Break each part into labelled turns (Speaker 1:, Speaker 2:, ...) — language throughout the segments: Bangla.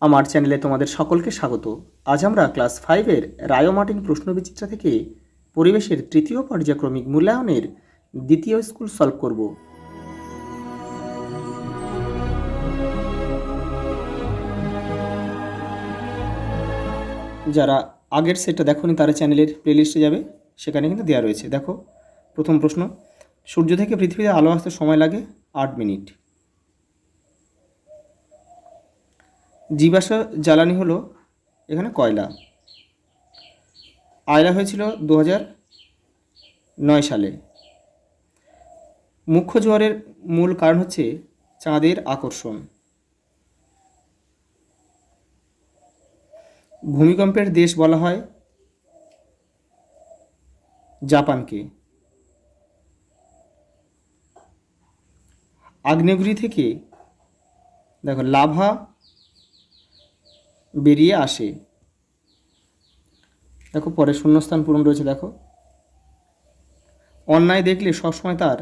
Speaker 1: আমার চ্যানেলে তোমাদের সকলকে স্বাগত। আজ আমরা ক্লাস 5-এর রায়ো মার্টিন প্রশ্নবিচিত্রা থেকে পরিবেশের তৃতীয় পর্যায়ক্রমিক মূল্যায়নের দ্বিতীয় স্কুল সলভ করব। যারা আগের সেটটা দেখোনি তারা চ্যানেলের প্লেলিস্টে যাবে, সেখানে কিন্তু দেওয়া রয়েছে। দেখো, প্রথম প্রশ্ন, সূর্য থেকে পৃথিবীতে আলো আসতে সময় লাগে 8 মিনিট। জীবাশ্ম জ্বালানি হলো এখানে কয়লা। আয়লা হয়েছিল 2009 সালে। মুখ্য জোয়ারের মূল কারণ হচ্ছে চাঁদের আকর্ষণ। ভূমিকম্পের দেশ বলা হয় জাপানকে। আগ্নেয়গিরি থেকে দেখো লাভা বেরিয়ে আসে। দেখো পরে শূন্যস্থান পূরণ রয়েছে। দেখো, অন্যায় দেখলে সবসময় তার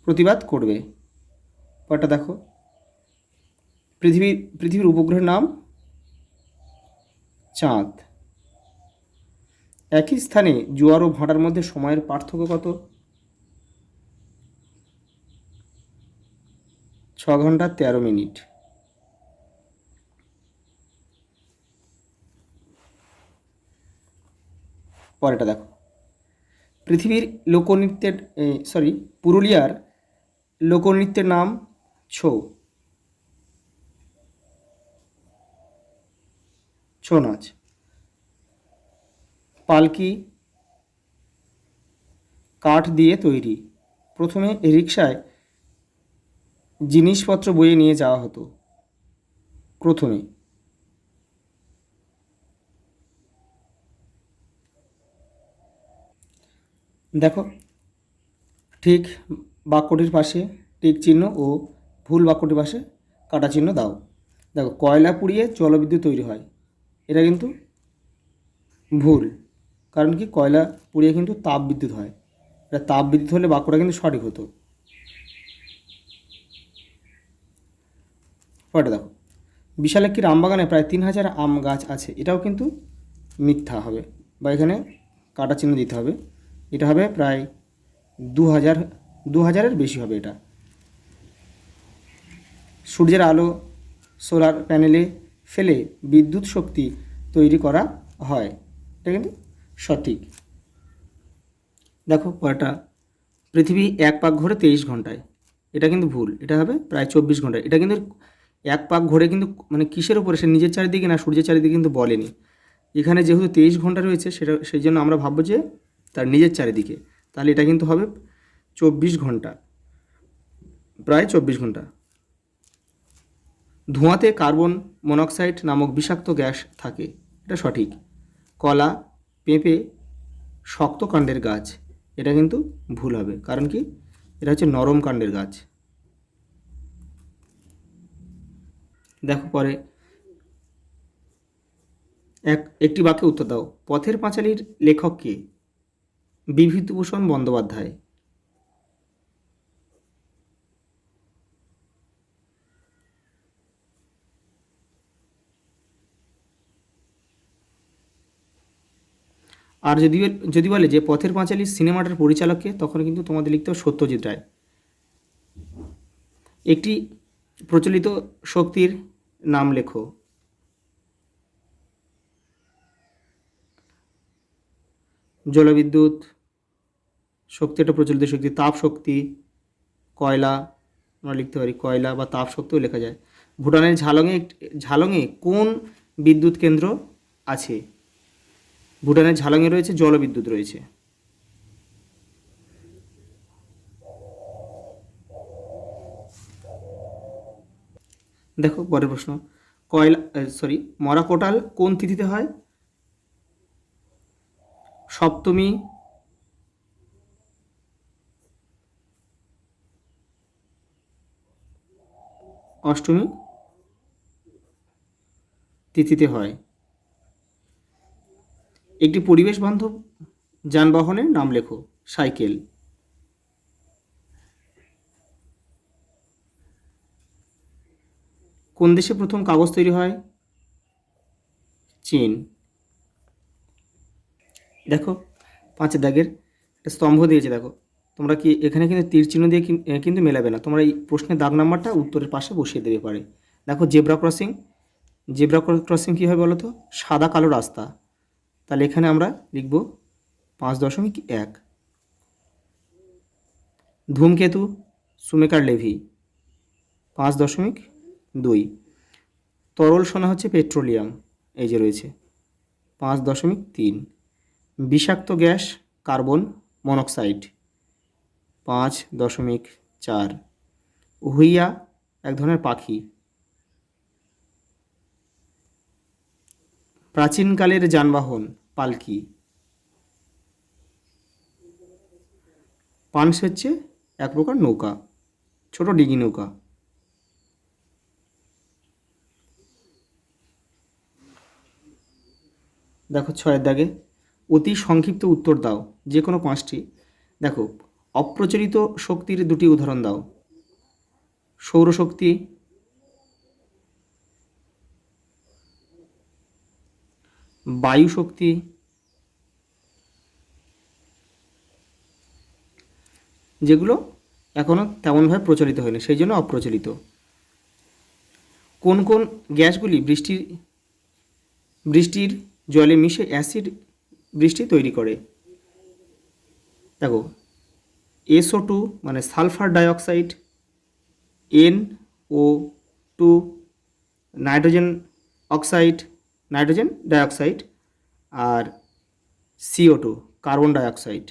Speaker 1: প্রতিবাদ করবে। পরটা দেখো, পৃথিবীর উপগ্রহের নাম চাঁদ। একই স্থানে জোয়ার ও ভাটার মধ্যে সময়ের পার্থক্য কত? 6 ঘন্টা 13 মিনিট। পরেটা দেখো, পৃথিবীর লোকনৃত্যের পুরুলিয়ার লোকনৃত্যের নাম ছৌ নাচ। পালকি কাঠ দিয়ে তৈরি। প্রথমে রিকশায় জিনিসপত্র বয়ে নিয়ে যাওয়া হতো। প্রথমে দেখো, ঠিক বাক্যটির পাশে টিক চিহ্ন ও ভুল বাক্যটির পাশে কাটা চিহ্ন দাও। দেখো, কয়লা পুড়িয়ে জলবিদ্যুৎ তৈরি হয়, এটা কিন্তু ভুল। কারণ কি, কয়লা পুড়িয়ে কিন্তু তাপ বিদ্যুৎ হয়। এটা তাপ বিদ্যুৎ হলে বাক্যটা কিন্তু সঠিক হতো। পরেটা দেখো, বিশাল একটি আমবাগানে প্রায় 3000 আম গাছ আছে, এটাও কিন্তু মিথ্যা হবে, বা এখানে কাটা চিহ্ন দিতে হবে। এটা হবে প্রায় 2000-এর বেশি হবে এটা। সূর্যের আলো সোলার প্যানেলে ফেলে বিদ্যুৎ শক্তি তৈরি করা হয়, এটা কিন্তু সঠিক। দেখো পরেরটা, পৃথিবী এক পাক ঘোরে 23 ঘন্টায়, এটা কিন্তু ভুল। এটা হবে প্রায় 24 ঘন্টায়। এটা কিন্তু এক পাক ঘোরে কিন্তু মানে কিসের উপরে, সে নিজের চারিদিকে না সূর্যের চারিদিকে কিন্তু বলেনি। এখানে যেহেতু 23 ঘন্টা রয়েছে, সেই জন্য আমরা ভাববো যে তার নিজের চারিদিকে, তাহলে এটা কিন্তু হবে 24 ঘন্টা, প্রায় 24 ঘন্টা। ধোঁয়াতে কার্বন মনোক্সাইড নামক বিষাক্ত গ্যাস থাকে, এটা সঠিক। কলা, পেঁপে শক্ত কাণ্ডের গাছ, এটা কিন্তু ভুল হবে। কারণ কি, এটা হচ্ছে নরম কাণ্ডের গাছ। দেখো পরে, একটি বাক্যে উত্তর দাও। পথের পাঁচালীর লেখক কে? বিভূতিভূষণ বন্দ্যোপাধ্যায়। আর যদি বলে যে পথের পাঁচালী সিনেমাটার পরিচালককে, তখন কিন্তু তোমাদের লিখতে হবে সত্যজিৎ রায়। একটি প্রচলিত শক্তির নাম লেখো। জলবিদ্যুৎ শক্তি একটা প্রচলিত শক্তি। তাপ শক্তি, কয়লা, আমরা লিখতে পারি কয়লা বা তাপ শক্তিও লেখা যায়। ভুটানের ঝালংয়ে কোন বিদ্যুৎ কেন্দ্র আছে? ভুটানের ঝালংয়ে রয়েছে জলবিদ্যুৎ রয়েছে। দেখো পরের প্রশ্ন, মরা কোটাল কোন তিথিতে হয়? সপ্তমী, অষ্টমী তিথিতে হয়। একটি পরিবেশ বান্ধব যানবাহনের নাম লেখো। সাইকেল। কোন দেশে প্রথম কাগজ তৈরি হয়? চীন। দেখো 5 দাগের একটা স্তম্ভ দিয়েছে, দেখো তোমরা কি এখানে কিন্তু তীর চিহ্ন দিয়ে কিন্তু মেলাবে না, তোমরা এই প্রশ্নের দাগ নাম্বারটা উত্তরের পাশে বসিয়ে দেবে পারে। দেখো জেব্রা ক্রসিং, জেব্রা ক্রসিং কী হয় বলো তো? সাদা কালো রাস্তা, তাহলে এখানে আমরা লিখব 5.1। ধূমকেতু, সুমেকার লেভি, 5.2। তরল সোনা হচ্ছে পেট্রোলিয়াম, এই যে রয়েছে, 5.3। বিষাক্ত গ্যাস কার্বন মনোক্সাইড, 5.4। হুইয়া এক ধরনের পাখি। প্রাচীনকালের যানবাহন পালকি। পানস হচ্ছে এক প্রকার নৌকা, ছোট ডিঙি নৌকা। দেখো 6 দাগে অতি সংক্ষিপ্ত উত্তর দাও, যে কোনো 5টি। দেখো অপ্রচলিত শক্তির 2টি উদাহরণ দাও। সৌরশক্তি, বায়ু শক্তি, যেগুলো এখনও তেমনভাবে প্রচলিত হয়নি, সেই জন্য অপ্রচলিত। কোন কোন গ্যাসগুলি বৃষ্টির জলে মিশে অ্যাসিড বৃষ্টি তৈরি করে? দেখো SO2 মানে sulphur dioxide, NO2 nitrogen oxide, nitrogen dioxide, আর CO2 কার্বন ডাইঅক্সাইড।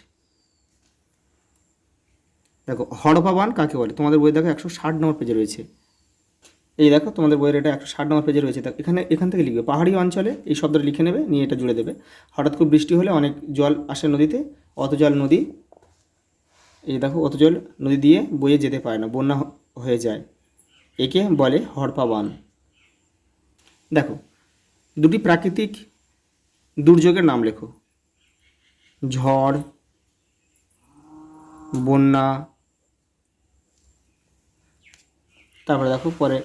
Speaker 1: দেখো হড়পা বান কাকে বলে? তোমাদের বই দেখো 160 নম্বর পেজে রয়েছে। এই দেখো তোমাদের বইয়ের এটা 160 নম্বর পেজে রয়েছে। এখান থেকে লিখবে পাহাড়ি অঞ্চলে, এই শব্দটা লিখে নেবে, নিয়ে এটা জুড়ে দেবে। হঠাৎ খুব বৃষ্টি হলে অনেক জল আসে নদীতে, অত জল নদী, এই দেখো অত জল নদী দিয়ে বয়ে যেতে পারে না, বন্যা হয়ে যায়, একে বলে হড়পা বান। দেখো 2টি প্রাকৃতিক দুর্যোগের নাম লেখো। ঝড়, বন্যা। তারপরে দেখো পরে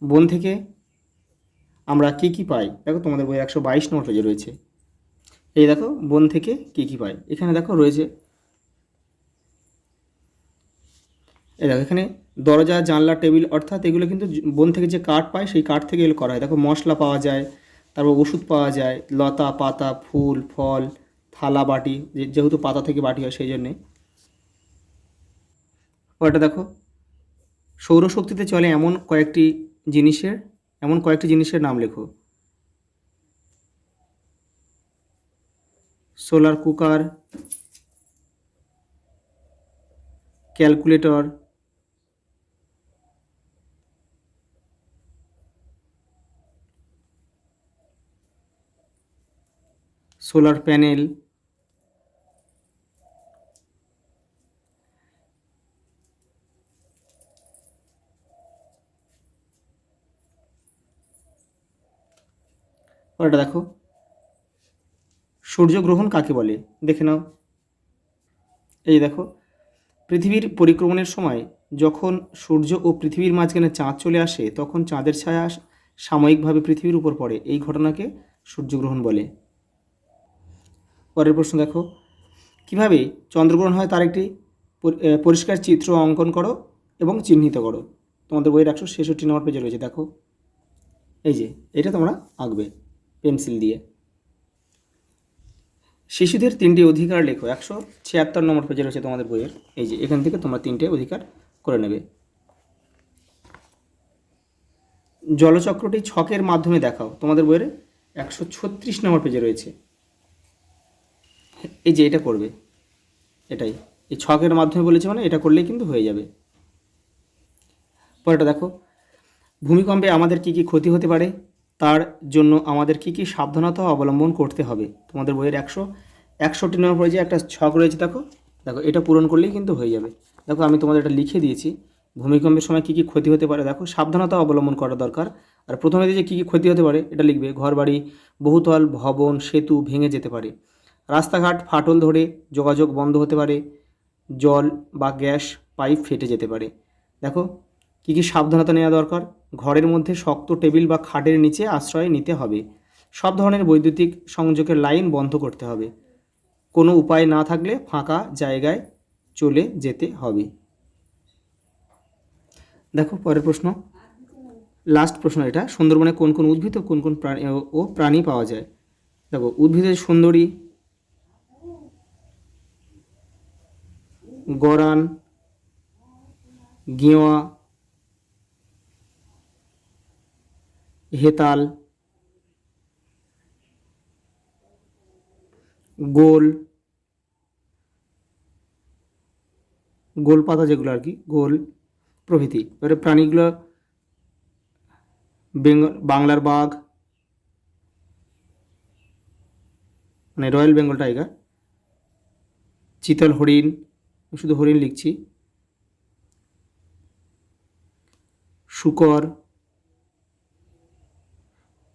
Speaker 1: বন থেকে আমরা কী কী পাই? দেখো তোমাদের বই 122 নম্বর পেজে রয়েছে। এই দেখো বন থেকে কী কী পাই, এখানে দেখো রয়েছে, এই দেখো এখানে দরজা জানলা টেবিল, অর্থাৎ এগুলো কিন্তু বন থেকে যে কাঠ পায় সেই কাঠ থেকে এগুলো করা হয়। দেখো মশলা পাওয়া যায়, তারপর ওষুধ পাওয়া যায়, লতা পাতা ফুল ফল, থালা বাটি, যেহেতু পাতা থেকে বাটি হয় সেই জন্যে। ওটা দেখো সৌরশক্তিতে চলে এমন কয়েকটি জিনিসের নাম লেখো। Solar cooker, calculator, solar panel, ওটা দেখো সূর্যগ্রহণ কাকে বলে? দেখে নাও। এই দেখো পৃথিবীর পরিক্রমণের সময় যখন সূর্য ও পৃথিবীর মাঝখানে চাঁদ চলে আসে, তখন চাঁদের ছায়া সাময়িকভাবে পৃথিবীর উপর পড়ে, এই ঘটনাকে সূর্যগ্রহণ বলে। পরের প্রশ্ন দেখো, কিভাবে চন্দ্রগ্রহণ হয় তার একটি পরিষ্কার চিত্র অঙ্কন করো এবং চিহ্নিত করো। তোমাদের বইয়ের 166 নম্বর পেজে রয়েছে। দেখো এই যে এটা তোমরা আঁকবে পেন্সিল দিয়ে। শিশুদের 3টি অধিকার লেখো। 176 নম্বর পেজে রয়েছে তোমাদের বইয়ের। এই যে এখান থেকে তোমরা 3টে অধিকার করে নেবে। জলচক্রটি ছকের মাধ্যমে দেখাও। তোমাদের বইয়ের 136 নম্বর পেজে রয়েছে। এই যে এটা করবে, এটাই এই ছকের মাধ্যমে বলেছে, মানে এটা করলেই কিন্তু হয়ে যাবে। পরেরটা দেখো, ভূমিকম্পে আমাদের কী কী ক্ষতি হতে পারে, তার জন্য আমাদের কী কী সাবধানতা অবলম্বন করতে হবে। তোমাদের বইয়ের 161 নম্বর পেজে একটা ছক রয়েছে। দেখো দেখো এটা পূরণ করলেই কিন্তু হয়ে যাবে। দেখো আমি তোমাদের এটা লিখে দিয়েছি, ভূমিকম্পের সময় কী কী ক্ষতি হতে পারে। দেখো সাবধানতা অবলম্বন করা দরকার। আর প্রথমে যে কী কী ক্ষতি হতে পারে এটা লিখবে। ঘরবাড়ি, বহুতল ভবন, সেতু ভেঙে যেতে পারে। রাস্তাঘাট ফাটল ধরে যোগাযোগ বন্ধ হতে পারে। জল বা গ্যাস পাইপ ফেটে যেতে পারে। দেখো কী কী সাবধানতা নেওয়া দরকার? ঘরের মধ্যে শক্ত টেবিল বা খাটের নিচে আশ্রয় নিতে হবে। সব ধরনের বৈদ্যুতিক সংযোগের লাইন বন্ধ করতে হবে। কোনো উপায় না থাকলে ফাঁকা জায়গায় চলে যেতে হবে। দেখো পরের প্রশ্ন, লাস্ট প্রশ্ন এটা, সুন্দরবনে কোন কোন উদ্ভিদ ও কোন কোন প্রাণী পাওয়া যায়? দেখো উদ্ভিদের সুন্দরী, গরান, গেওয়া, হেতাল, গোল, গোল পাতা যেগুলো আর কি, গোল প্রভৃতি। এবারে প্রাণীগুলো বাংলার বাঘ, মানে রয়্যাল বেঙ্গল টাইগার, চিতল হরিণ, শুধু হরিণ লিখছি, শূকর,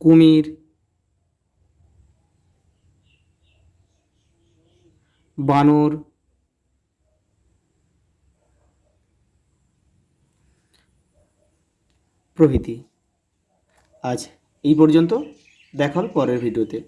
Speaker 1: কুমির, বানর, প্রভৃতি। আজ এই পর্যন্ত, দেখা হবে পরের ভিডিওতে।